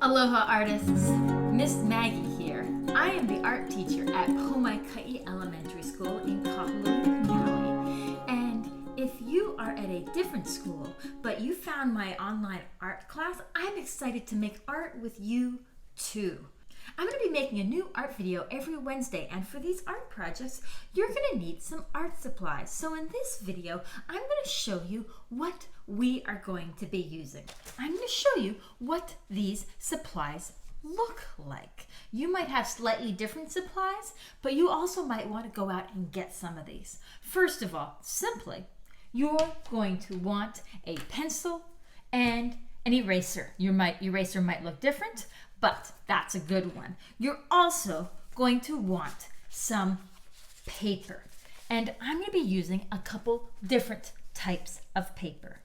Aloha artists, Miss Maggie here. I am the art teacher at Pomaikai Elementary School in Kahului, Maui. And if you are at a different school, but you found my online art class, I'm excited to make art with you too. I'm going to be making a new art video every Wednesday, and for these art projects, you're going to need some art supplies. So in this video, I'm going to show you what we are going to be using. I'm going to show you what these supplies look like. You might have slightly different supplies, but you also might want to go out and get some of these. First of all, simply, you're going to want a pencil and an eraser. Your eraser might look different, but that's a good one. You're also going to want some paper. And I'm going to be using a couple different types of paper.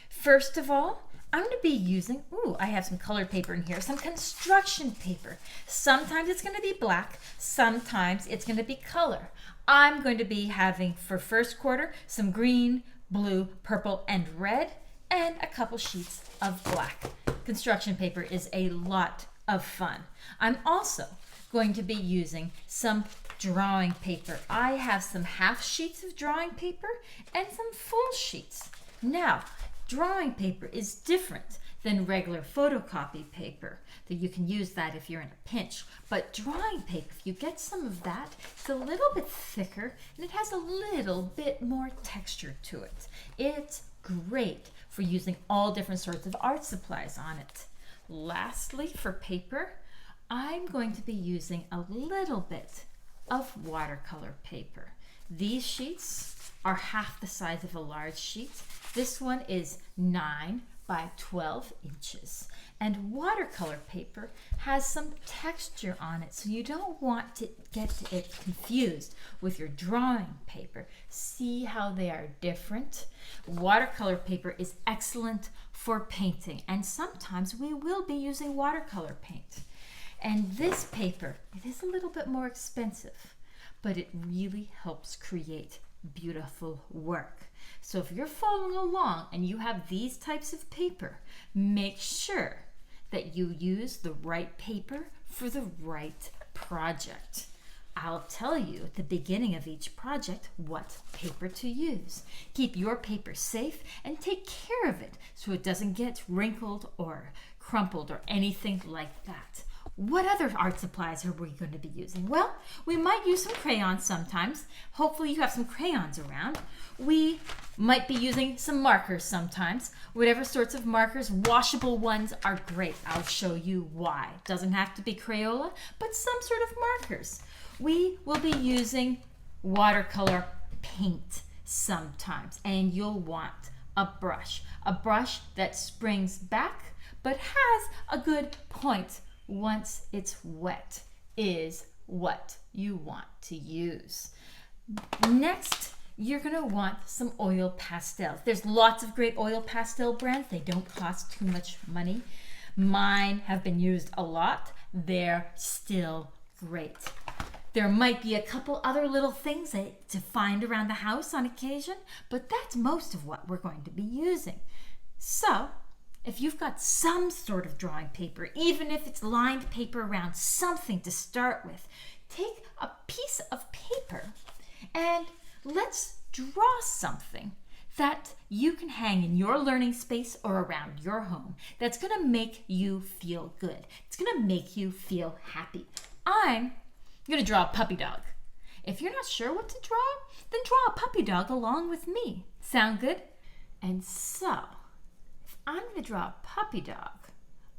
First of all, I'm going to be using, I have some colored paper in here, some construction paper. Sometimes it's going to be black, sometimes it's going to be color. I'm going to be having, for first quarter, some green, blue, purple, and red, and a couple sheets of black. Construction paper is a lot of fun. I'm also going to be using some drawing paper. I have some half sheets of drawing paper and some full sheets. Now, drawing paper is different than regular photocopy paper. That you can use that if you're in a pinch. But drawing paper, if you get some of that, it's a little bit thicker and it has a little bit more texture to it. It's great for using all different sorts of art supplies on it. Lastly, for paper, I'm going to be using a little bit of watercolor paper. These sheets are half the size of a large sheet. This one is 9 by 12 inches. And watercolor paper has some texture on it, so you don't want to get it confused with your drawing paper. See how they are different? Watercolor paper is excellent for painting, and sometimes we will be using watercolor paint. And this paper, it is a little bit more expensive, but it really helps create beautiful work. So if you're following along and you have these types of paper, make sure that you use the right paper for the right project. I'll tell you at the beginning of each project what paper to use. Keep your paper safe and take care of it so it doesn't get wrinkled or crumpled or anything like that. What other art supplies are we going to be using? Well, we might use some crayons sometimes. Hopefully you have some crayons around. We might be using some markers sometimes. Whatever sorts of markers, washable ones are great. I'll show you why. Doesn't have to be Crayola, but some sort of markers. We will be using watercolor paint sometimes, and you'll want a brush that springs back but has a good point once it's wet is what you want to use. Next, you're going to want some oil pastels. There's lots of great oil pastel brands. They don't cost too much money. Mine have been used a lot. They're still great. There might be a couple other little things to find around the house on occasion, but that's most of what we're going to be using. So, if you've got some sort of drawing paper, even if it's lined paper around something to start with, take a piece of paper and let's draw something that you can hang in your learning space or around your home that's going to make you feel good. It's going to make you feel happy. I'm going to draw a puppy dog. If you're not sure what to draw, then draw a puppy dog along with me. Sound good? And so, if I'm going to draw a puppy dog,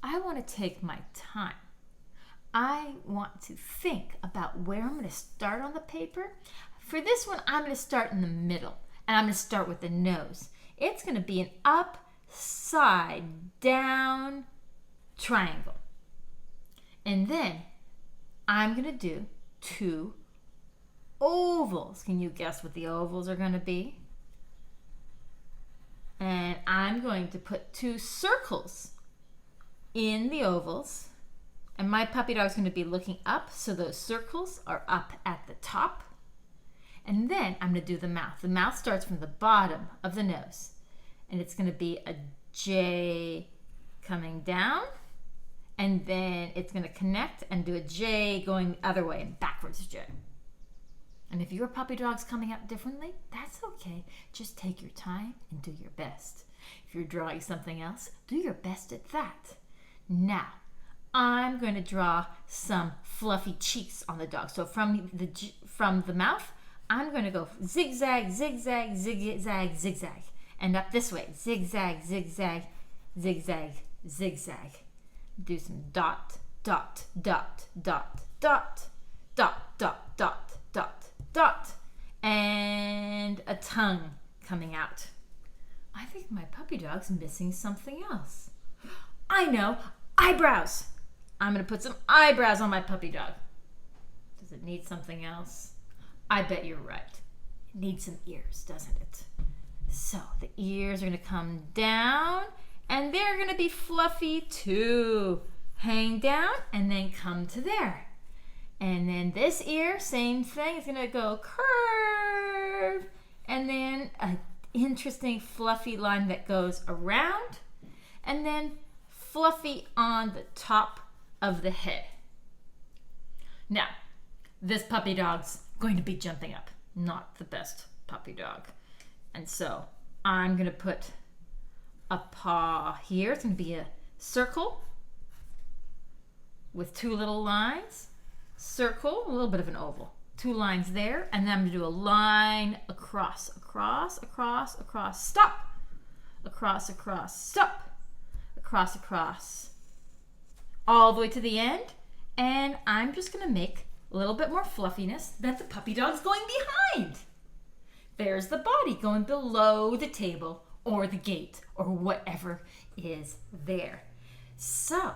I want to take my time. I want to think about where I'm going to start on the paper. For this one, I'm going to start in the middle, and I'm going to start with the nose. It's going to be an upside down triangle. And then I'm going to do 2 ovals. Can you guess what the ovals are going to be? And I'm going to put 2 circles in the ovals. And my puppy dog is going to be looking up, so those circles are up at the top. And then I'm going to do the mouth. The mouth starts from the bottom of the nose. And it's going to be a J coming down and then it's going to connect and do a J going the other way and backwards J. And if your puppy dog's coming out differently, that's okay. Just take your time and do your best. If you're drawing something else, do your best at that. Now, I'm going to draw some fluffy cheeks on the dog. So from the mouth, I'm going to go zigzag, zigzag, zigzag, zigzag. And up this way, zigzag, zigzag, zigzag, zigzag. Do some dot, dot, dot, dot, dot, dot, dot, dot, dot, dot, and a tongue coming out. I think my puppy dog's missing something else. I know, eyebrows. I'm going to put some eyebrows on my puppy dog. Does it need something else? I bet you're right. It needs some ears, doesn't it? So the ears are going to come down, and they're going to be fluffy too. Hang down and then come to there. And then this ear, same thing, it's going to go curve, and then an interesting fluffy line that goes around, and then fluffy on the top of the head. Now, this puppy dog's going to be jumping up. Not the best puppy dog. And so I'm going to put a paw here. It's going to be a circle with two little lines. Circle, a little bit of an oval. Two lines there, and then I'm going to do a line across, across, across, across, stop. Across, across, stop. Across, across. All the way to the end. And I'm just going to make a little bit more fluffiness that the puppy dog's going behind. There's the body going below the table or the gate or whatever is there. So,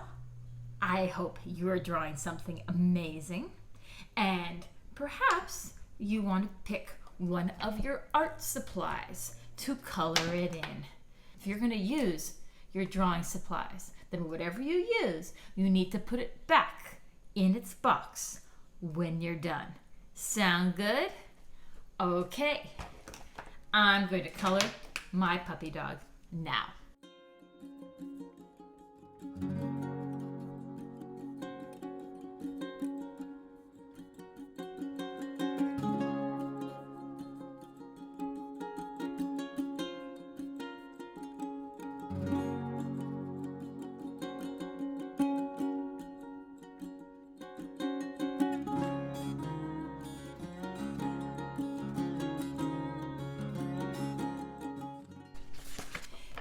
I hope you're drawing something amazing, and perhaps you want to pick one of your art supplies to color it in. If you're going to use your drawing supplies, then whatever you use, you need to put it back in its box when you're done. Sound good? Okay. I'm going to color my puppy dog now.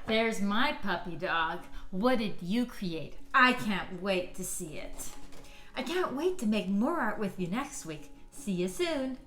There's my puppy dog. What did you create? I can't wait to see it. I can't wait to make more art with you next week. See you soon.